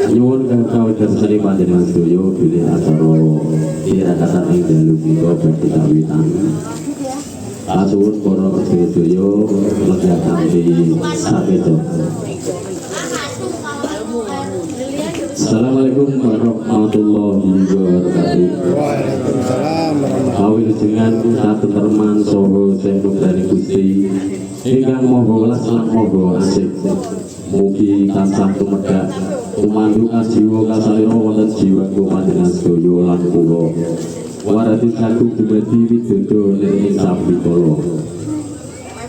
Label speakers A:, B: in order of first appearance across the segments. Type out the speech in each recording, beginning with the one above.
A: nyuwun kawitan seni panjenengan sedaya bilih acara tirakatan ing dalu menika badhe kawitan. Kasuwun para sedaya lega kanthi sakeca. Assalamualaikum warahmatullahi wabarakatuh.
B: Waalaikumsalam warahmatullahi
A: Kawilujengan katentereman saha sentrani Gusti ingkang maha welas lan maha asih. Mugi tansah tumedhak tumandukan jiwa kasalira wonten jiwa panjenengan sedaya lan kula. Waradi sagung dumadi widodo ing sampikala.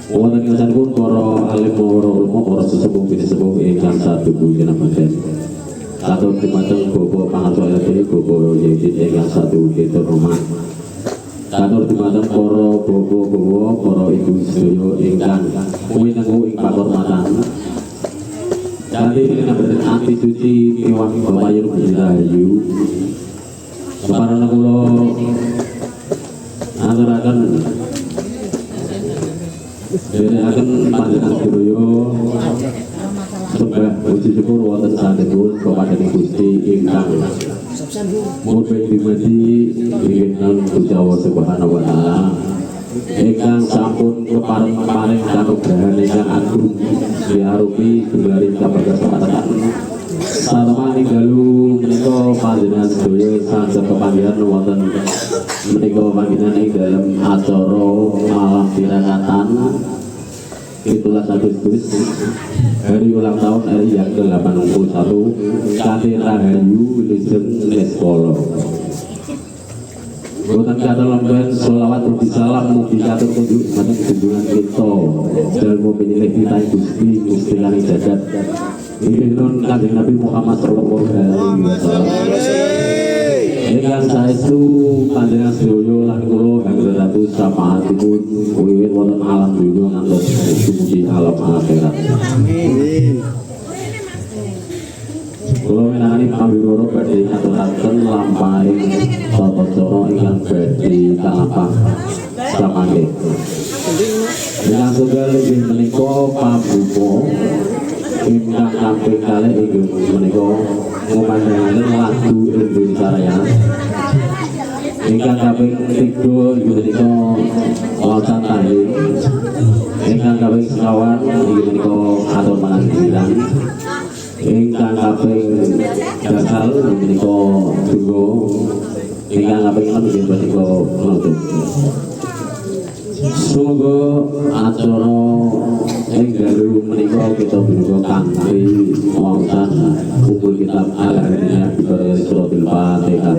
A: Wonten kesanipun para alim para ulama para sesepuh sesepuh ingkang saduku kinambadan. Katur dumateng Bapak Pangarso RT Bapak Yedin ingkang satu Ketur Roman. Katur dumateng para bapak-bapak para ibu sedaya ingkang winengu ing pakurmatan. Kanthi kinambadan anti cuci piwah Bapak Rahayu. Keparana kula aturaken dherekaken panjenengan sedaya sembah puji syukur wonten sanepun kepada Gusti ingkang murbeng dimadi ingkang Gusti Allah Subhanahu wa taala ingkang sampun kepareng-pareng kanugrahan ingkang agung diarupi gembari kabagas patakan sarta ninggalu menika panjenengan sedaya sangsaya kepanggihan wonten menika panggihan ing dalam acara malam tirakatan 17 Agustus hari ulang tahun RI yang ke-81 Kanthi Rahayu Wilujeng Lespolo. Boten kata lemben selawat ugi salam mugi katur kunjuk mateng junjungan kita dalem pinilih kita Gusti lan jagat. Inun Kanjeng Nabi Muhammad sallallahu alaihi wasallam. Ingkang saestu panjenengan sedaya lan kula Kanjeng Ratu sapaatipun wiwit wonten alam donya ngantos dumugi alam akhirat.
B: Amin.
A: Kula minangka pambiwara badhe ngaturaken lampahing tata cara ingkang badhe kalampah samangke. Ingkang setunggal inggih menika pambuka ingkang kaping kalih inggih menika ngumandhangaken lagu Indonesia Raya. Ingkang kaping 3 inggih menika wacan tahlil. Ingkang kaping 9 inggih menika atur pangandiran. Ingkang kaping gagal menika tunggu. Ingkang kaping 6 inggih menika nutup. Semoga acara ing dalu menika kita bisa kanthi wonten kumpul kitab Al-Hadiyah dari Suratul Fatihah.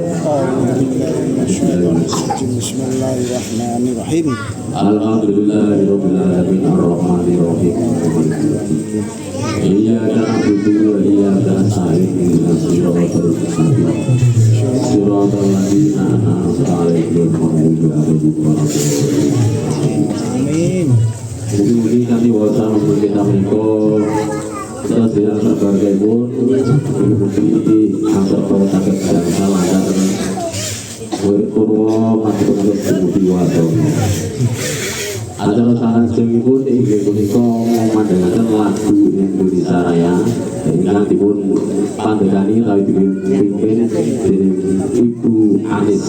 B: Bismillahirrahmanirrahim.
A: Alhamdulillahirabbil alamin arrahmanir rahim. Iyyaka na'budu wa iyyaka nasta'in ihdinas siratal mustaqim. Siratal ladzina an'amta 'alaihim ghairil maghdubi 'alaihim.
B: Amin.
A: Mugi-mugi kanthi wasa kita menika kita sedaya sebagai pun mugi-mugi angkat para saged salah dan purwa matur mugi wasa. Acara salajengipun inggih punika ngumandhangaken lagu Indonesia Raya ingkang dipun pandhegani utawi dipimpin dening Ibu Anis.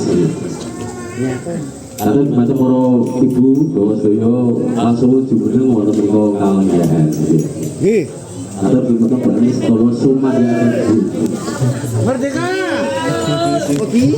A: Ada macam para ibu bawa sedaya langsung jumeneng wonten menika kalenggahan.
B: Nggih.
A: Ada menika Banis Tolo Sumadya.
B: Merdeka. Oke.